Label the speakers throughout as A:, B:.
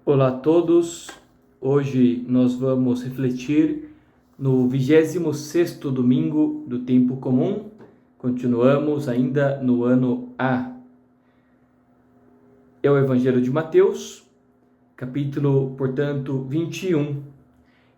A: Olá a todos, hoje nós vamos refletir no 26º domingo do tempo comum, continuamos ainda no ano A. É o Evangelho de Mateus, capítulo, portanto, 21.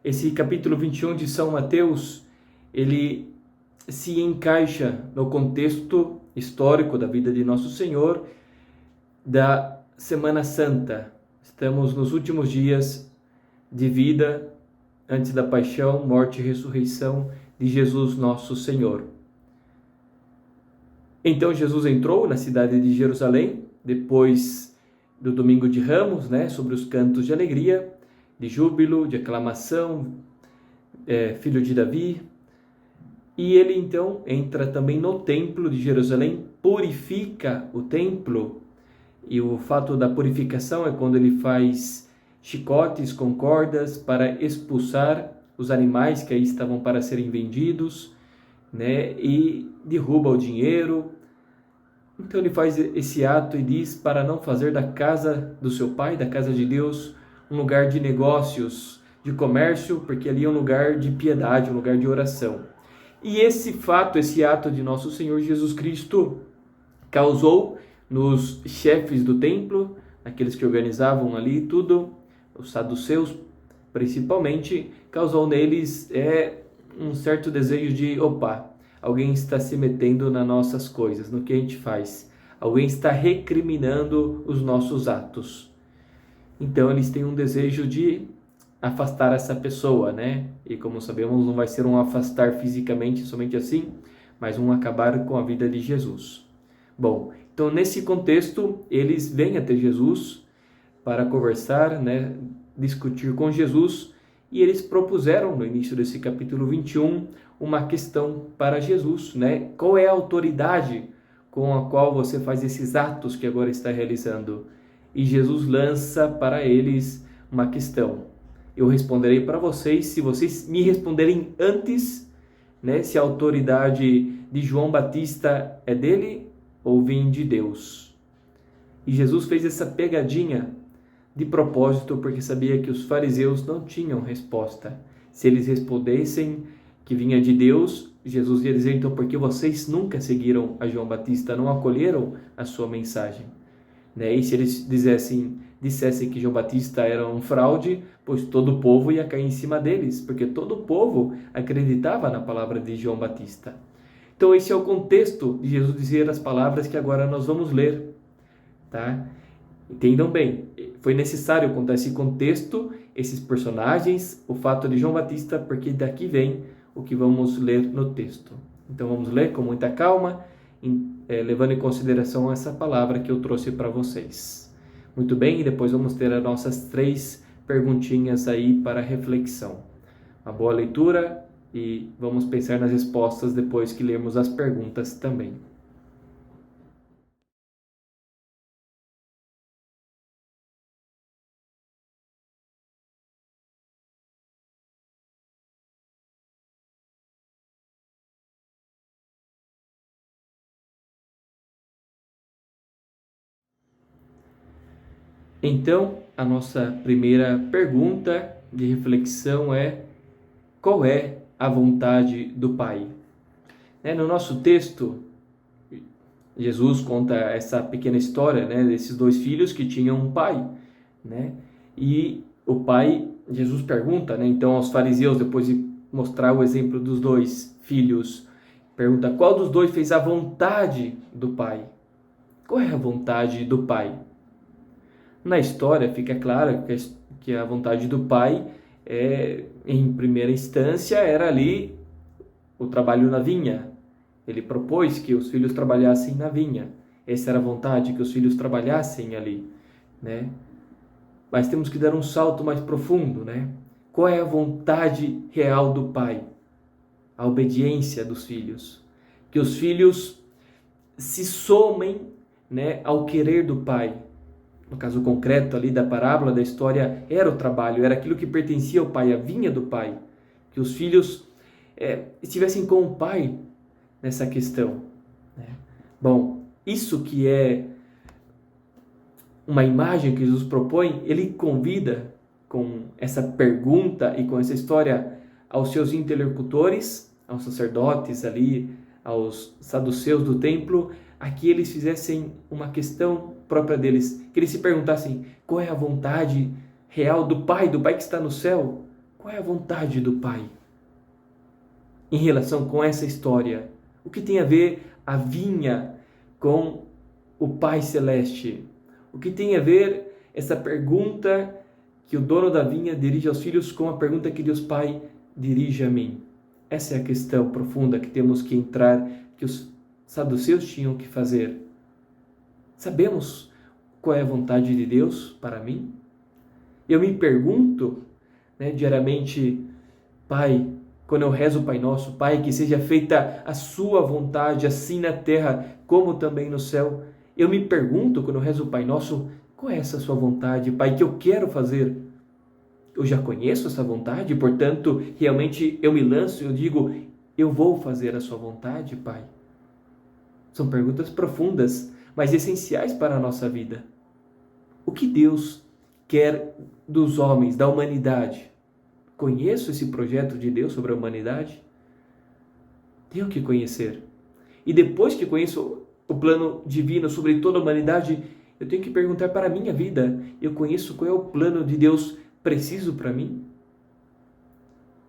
A: Esse capítulo 21 de São Mateus, ele se encaixa no contexto histórico da vida de Nosso Senhor, da Semana Santa. Estamos nos últimos dias de vida antes da paixão, morte e ressurreição de Jesus nosso Senhor. Então Jesus entrou na cidade de Jerusalém, depois do domingo de Ramos, sobre os cantos de alegria, de júbilo, de aclamação, filho de Davi. E ele então entra também no templo de Jerusalém, purifica o templo. E o fato da purificação é quando ele faz chicotes com cordas para expulsar os animais que aí estavam para serem vendidos, e derruba o dinheiro. Então ele faz esse ato e diz para não fazer da casa do seu pai, da casa de Deus, um lugar de negócios, de comércio, porque ali é um lugar de piedade, um lugar de oração. E esse fato, esse ato de nosso Senhor Jesus Cristo causou nos chefes do templo, aqueles que organizavam ali tudo, os saduceus principalmente, causou neles um certo desejo de, alguém está se metendo nas nossas coisas, no que a gente faz. Alguém está recriminando os nossos atos. Então eles têm um desejo de afastar essa pessoa, E como sabemos, não vai ser um afastar fisicamente, somente assim, mas um acabar com a vida de Jesus. Bom, então nesse contexto, eles vêm até Jesus para conversar, discutir com Jesus, e eles propuseram no início desse capítulo 21 uma questão para Jesus, Qual é a autoridade com a qual você faz esses atos que agora está realizando? E Jesus lança para eles uma questão. Eu responderei para vocês, se vocês me responderem antes, se a autoridade de João Batista é dele ou vem de Deus. E Jesus fez essa pegadinha de propósito, porque sabia que os fariseus não tinham resposta. Se eles respondessem que vinha de Deus, Jesus ia dizer, então, porque vocês nunca seguiram a João Batista, não acolheram a sua mensagem. E se eles dissessem que João Batista era um fraude, pois todo o povo ia cair em cima deles, porque todo o povo acreditava na palavra de João Batista. Então esse é o contexto de Jesus dizer as palavras que agora nós vamos ler, Entendam bem, foi necessário contar esse contexto, esses personagens, o fato de João Batista, porque daqui vem o que vamos ler no texto. Então vamos ler com muita calma, levando em consideração essa palavra que eu trouxe para vocês. Muito bem, e depois vamos ter as nossas 3 perguntinhas aí para reflexão. Uma boa leitura e vamos pensar nas respostas depois que lermos as perguntas também. Então, a nossa primeira pergunta de reflexão é: qual é a vontade do Pai? No nosso texto, Jesus conta essa pequena história, desses 2 filhos que tinham um pai, E o pai, Jesus pergunta, então aos fariseus, depois de mostrar o exemplo dos 2 filhos, pergunta qual dos 2 fez a vontade do Pai? Qual é a vontade do Pai? Na história fica claro que a vontade do Pai, em primeira instância, era ali o trabalho na vinha. Ele propôs que os filhos trabalhassem na vinha. Essa era a vontade, que os filhos trabalhassem ali, Mas temos que dar um salto mais profundo, Qual é a vontade real do Pai? A obediência dos filhos. Que os filhos se somem, ao querer do Pai. No caso concreto ali da parábola, da história, era o trabalho, era aquilo que pertencia ao Pai, a vinha do Pai. Que os filhos estivessem com o Pai nessa questão. Bom, isso que é uma imagem que Jesus propõe, ele convida com essa pergunta e com essa história aos seus interlocutores, aos sacerdotes ali, aos saduceus do templo, a que eles fizessem uma questão própria deles, que eles se perguntassem qual é a vontade real do Pai que está no céu, qual é a vontade do Pai em relação com essa história, o que tem a ver a vinha com o Pai Celeste, o que tem a ver essa pergunta que o dono da vinha dirige aos filhos com a pergunta que Deus Pai dirige a mim. Essa é a questão profunda que temos que entrar, que os saduceus tinham que fazer. Sabemos qual é a vontade de Deus para mim? Eu me pergunto, diariamente, Pai, quando eu rezo o Pai Nosso, Pai, que seja feita a sua vontade, assim na terra como também no céu. Eu me pergunto, quando eu rezo o Pai Nosso, qual é essa sua vontade, Pai, que eu quero fazer? Eu já conheço essa vontade, portanto, realmente eu me lanço e eu digo, eu vou fazer a sua vontade, Pai. São perguntas profundas, mas essenciais para a nossa vida. O que Deus quer dos homens, da humanidade? Conheço esse projeto de Deus sobre a humanidade? Tenho que conhecer. E depois que conheço o plano divino sobre toda a humanidade, eu tenho que perguntar para a minha vida, eu conheço qual é o plano de Deus preciso para mim?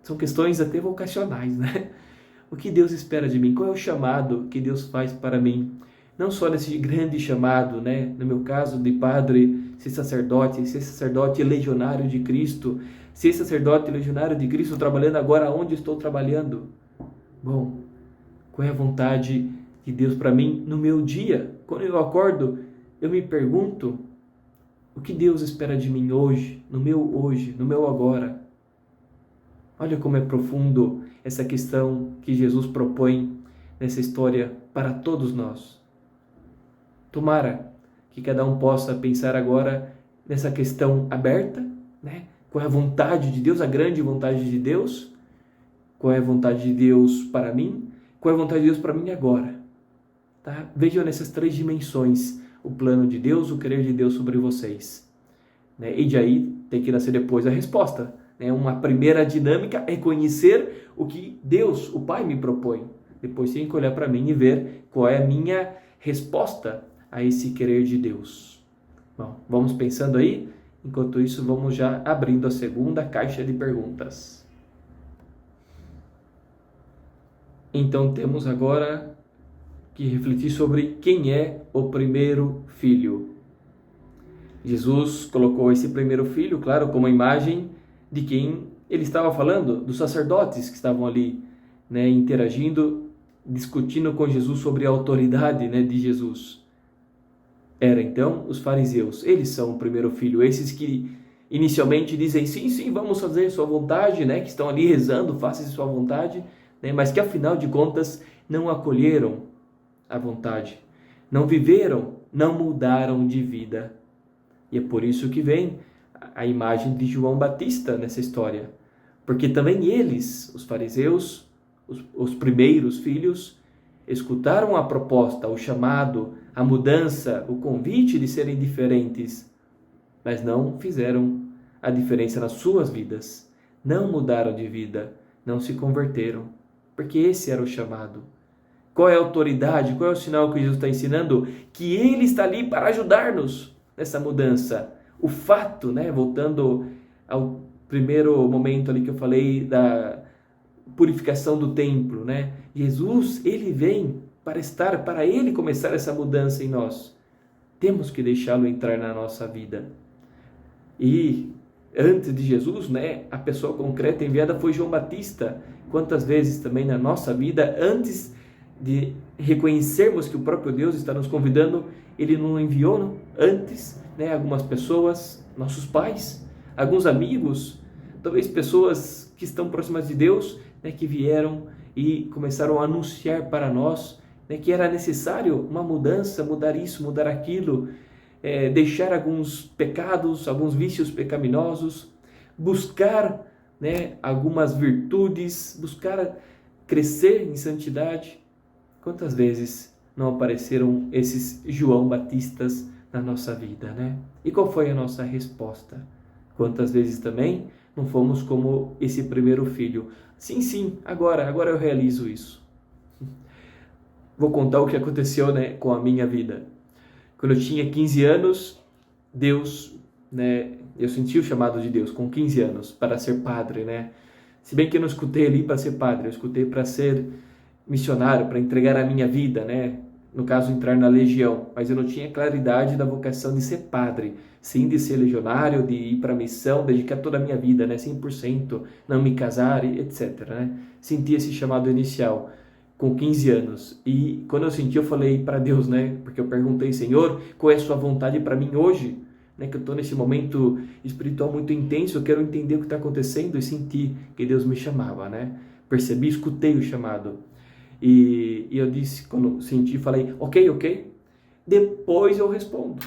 A: São questões até vocacionais, né? O que Deus espera de mim? Qual é o chamado que Deus faz para mim? Não só nesse grande chamado, né? No meu caso, de padre, ser sacerdote legionário de Cristo, ser sacerdote legionário de Cristo, trabalhando agora onde estou trabalhando. Bom, qual é a vontade de Deus para mim no meu dia? Quando eu acordo, eu me pergunto, o que Deus espera de mim hoje, no meu agora? Olha como é profundo essa questão que Jesus propõe nessa história para todos nós. Tomara que cada um possa pensar agora nessa questão aberta, né? Qual é a vontade de Deus, a grande vontade de Deus? Qual é a vontade de Deus para mim? Qual é a vontade de Deus para mim agora? Tá? Vejam nessas 3 dimensões o plano de Deus, o querer de Deus sobre vocês. E de aí tem que nascer depois a resposta. Uma primeira dinâmica é conhecer o que Deus, o Pai, me propõe. Depois tem que olhar para mim e ver qual é a minha resposta a esse querer de Deus. Bom, vamos pensando aí. Enquanto isso, vamos já abrindo a segunda caixa de perguntas. Então, temos agora que refletir sobre quem é o primeiro filho. Jesus colocou esse primeiro filho, claro, como imagem de quem ele estava falando, dos sacerdotes que estavam ali, interagindo, discutindo com Jesus sobre a autoridade, de Jesus. Era então os fariseus, eles são o primeiro filho, esses que inicialmente dizem sim, vamos fazer sua vontade, que estão ali rezando, faça sua vontade, mas que afinal de contas não acolheram a vontade, não viveram, não mudaram de vida. E é por isso que vem a imagem de João Batista nessa história, porque também eles, os fariseus, os primeiros filhos, escutaram a proposta, o chamado, a mudança, o convite de serem diferentes, mas não fizeram a diferença nas suas vidas, não mudaram de vida, não se converteram, porque esse era o chamado. Qual é a autoridade, qual é o sinal que Jesus está ensinando? Que Ele está ali para ajudar-nos nessa mudança. O fato, voltando ao primeiro momento ali que eu falei da purificação do templo, Jesus, Ele vem para Ele começar essa mudança em nós. Temos que deixá-lo entrar na nossa vida. E antes de Jesus, a pessoa concreta enviada foi João Batista. Quantas vezes também na nossa vida, antes de reconhecermos que o próprio Deus está nos convidando, Ele nos enviou antes, algumas pessoas, nossos pais, alguns amigos, talvez pessoas que estão próximas de Deus, que vieram e começaram a anunciar para nós, que era necessário uma mudança, mudar isso, mudar aquilo, deixar alguns pecados, alguns vícios pecaminosos, buscar algumas virtudes, buscar crescer em santidade. Quantas vezes não apareceram esses João Batistas na nossa vida, né? E qual foi a nossa resposta? Quantas vezes também não fomos como esse primeiro filho? Sim, agora eu realizo isso. Vou contar o que aconteceu, né, com a minha vida. Quando eu tinha 15 anos, Deus, né, eu senti o chamado de Deus com 15 anos para ser padre, né? Se bem que eu não escutei ali para ser padre, eu escutei para ser missionário, para entregar a minha vida, né? No caso, entrar na legião, mas eu não tinha claridade da vocação de ser padre, sim de ser legionário, de ir para a missão, dedicar toda a minha vida, né? 100%, não me casar, etc, né? Senti esse chamado inicial com 15 anos. E quando eu senti, eu falei para Deus, né? Porque eu perguntei, Senhor, qual é a sua vontade para mim hoje? Né? Que eu estou nesse momento espiritual muito intenso, eu quero entender o que está acontecendo e senti que Deus me chamava, né? Percebi, escutei o chamado. E eu disse, quando senti, falei, ok, depois eu respondo.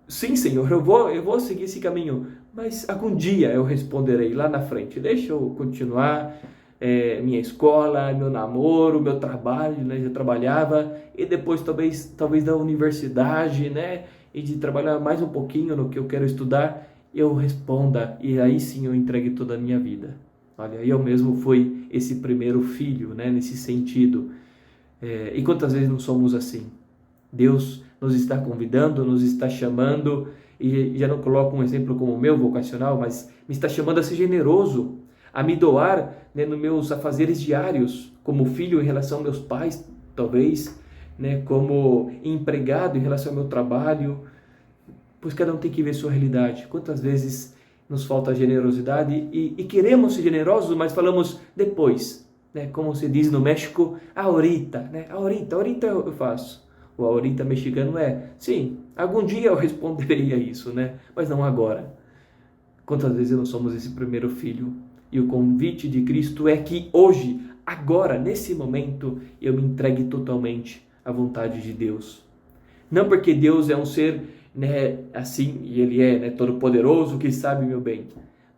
A: Sim, Senhor, eu vou seguir esse caminho, mas algum dia eu responderei lá na frente. Deixa eu continuar minha escola, meu namoro, meu trabalho, né? Eu trabalhava, e depois talvez da universidade, né? E de trabalhar mais um pouquinho no que eu quero estudar, eu responda, e aí sim eu entregue toda a minha vida. Olha, eu mesmo fui esse primeiro filho, né? Nesse sentido. E quantas vezes não somos assim? Deus nos está convidando, nos está chamando, e já não coloco um exemplo como o meu vocacional, mas me está chamando a ser generoso, a me doar, né, nos meus afazeres diários, como filho em relação aos meus pais, talvez, né, como empregado em relação ao meu trabalho, pois cada um tem que ver sua realidade. Quantas vezes nos falta generosidade e queremos ser generosos, mas falamos depois, né, como se diz no México, ahorita, né, ahorita eu faço. O ahorita mexicano sim, algum dia eu responderei a isso, né, mas não agora. Quantas vezes não somos esse primeiro filho? E o convite de Cristo é que hoje, agora, nesse momento, eu me entregue totalmente à vontade de Deus. Não porque Deus é um ser, né, assim, e Ele é, né, todo-poderoso, que sabe meu bem,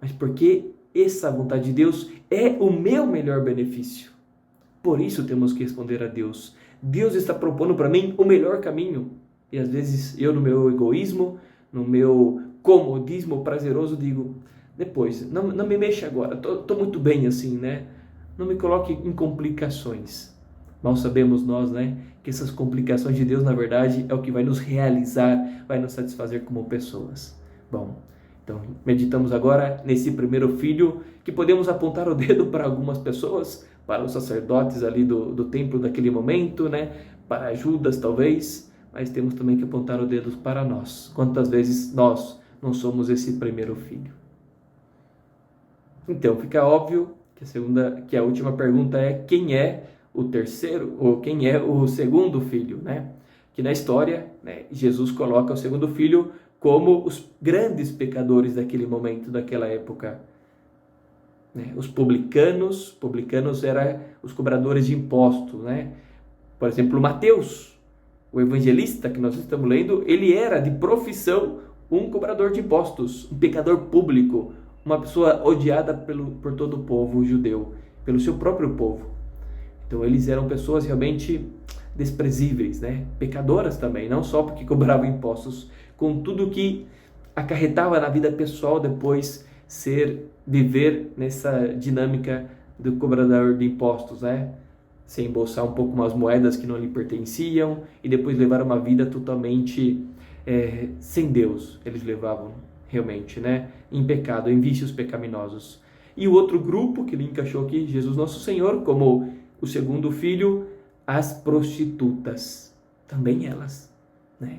A: mas porque essa vontade de Deus é o meu melhor benefício. Por isso temos que responder a Deus. Deus está propondo para mim o melhor caminho. E às vezes eu, no meu egoísmo, no meu comodismo prazeroso, digo, depois, não me mexa agora, tô muito bem assim, né? Não me coloque em complicações. Mal sabemos nós, né, que essas complicações de Deus, na verdade, é o que vai nos realizar, vai nos satisfazer como pessoas. Bom, então meditamos agora nesse primeiro filho, que podemos apontar o dedo para algumas pessoas, para os sacerdotes ali do templo daquele momento, né, para Judas talvez, mas temos também que apontar o dedo para nós. Quantas vezes nós não somos esse primeiro filho? Então fica óbvio que a última pergunta é quem é o terceiro ou quem é o segundo filho, né? Que na história, né, Jesus coloca o segundo filho como os grandes pecadores daquele momento, daquela época. Né? Os publicanos eram os cobradores de impostos, né? Por exemplo, Mateus, o evangelista que nós estamos lendo, ele era de profissão um cobrador de impostos, um pecador público, uma pessoa odiada por todo o povo judeu, pelo seu próprio povo. Então eles eram pessoas realmente desprezíveis, né? Pecadoras também, não só porque cobravam impostos, com tudo que acarretava na vida pessoal depois viver nessa dinâmica do cobrador de impostos, né? Se embolsar um pouco umas moedas que não lhe pertenciam e depois levar uma vida totalmente sem Deus. Eles levavam realmente, né? Em pecado, em vícios pecaminosos. E o outro grupo que ele encaixou aqui, Jesus Nosso Senhor, como o segundo filho, as prostitutas. Também elas, né?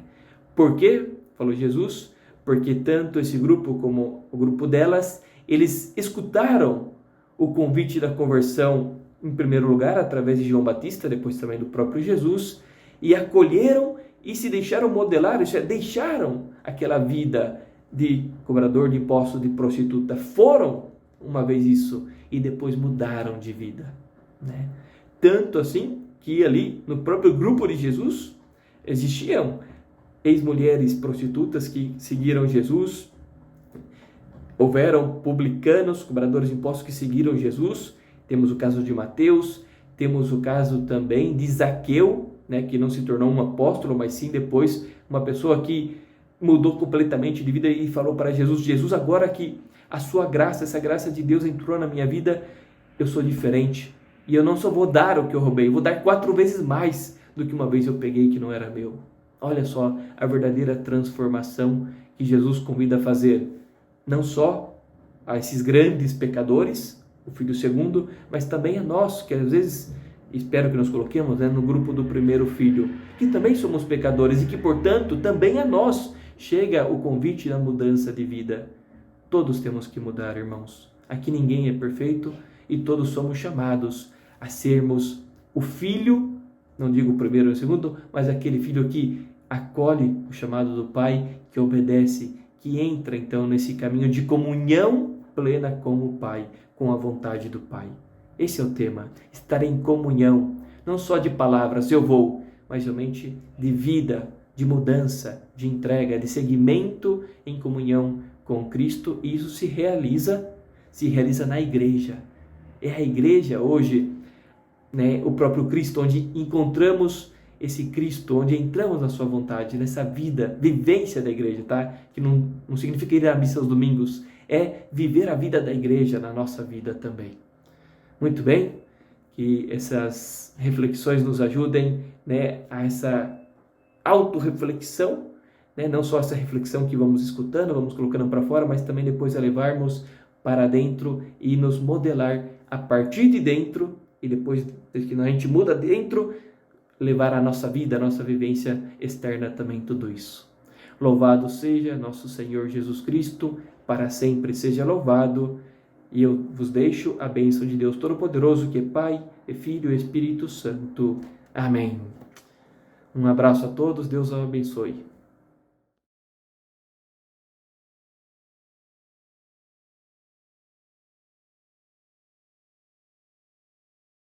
A: Por quê? Falou Jesus. Porque tanto esse grupo como o grupo delas, eles escutaram o convite da conversão, em primeiro lugar, através de João Batista, depois também do próprio Jesus, e acolheram e se deixaram modelar, isso é, deixaram aquela vida de cobrador de impostos, de prostituta, foram uma vez isso, e depois mudaram de vida, né? Tanto assim, que ali no próprio grupo de Jesus, existiam ex-mulheres prostitutas que seguiram Jesus, houveram publicanos, cobradores de impostos que seguiram Jesus, temos o caso de Mateus, temos o caso também de Zaqueu, né, que não se tornou um apóstolo, mas sim depois uma pessoa que mudou completamente de vida e falou para Jesus: Jesus, agora que a sua graça, essa graça de Deus entrou na minha vida, eu sou diferente. E eu não só vou dar o que eu roubei, eu vou dar 4 vezes mais do que uma vez eu peguei que não era meu. Olha só a verdadeira transformação que Jesus convida a fazer, não só a esses grandes pecadores, o filho segundo, mas também a nós, que às vezes, espero que nos coloquemos, né, no grupo do primeiro filho, que também somos pecadores e que, portanto, também a nós chega o convite da mudança de vida. Todos temos que mudar, irmãos. Aqui ninguém é perfeito e todos somos chamados a sermos o filho, não digo o primeiro ou o segundo, mas aquele filho que acolhe o chamado do Pai, que obedece, que entra então nesse caminho de comunhão plena com o Pai, com a vontade do Pai. Esse é o tema, estar em comunhão, não só de palavras, eu vou, mas realmente de vida, de mudança, de entrega, de seguimento em comunhão com Cristo, e isso se realiza na igreja. É a igreja hoje, né, o próprio Cristo, onde encontramos esse Cristo, onde entramos na sua vontade, nessa vida, vivência da igreja, tá? Que não significa ir à missa aos domingos, é viver a vida da igreja na nossa vida também. Muito bem, que essas reflexões nos ajudem, né, a essa autorreflexão, né? Não só essa reflexão que vamos escutando, vamos colocando para fora, mas também depois a levarmos para dentro e nos modelar a partir de dentro, e depois que a gente muda dentro, levar a nossa vida, a nossa vivência externa também, tudo isso. Louvado seja nosso Senhor Jesus Cristo, para sempre seja louvado, e eu vos deixo a bênção de Deus Todo-Poderoso, que é Pai, e Filho e Espírito Santo. Amém. Um abraço a todos, Deus os abençoe.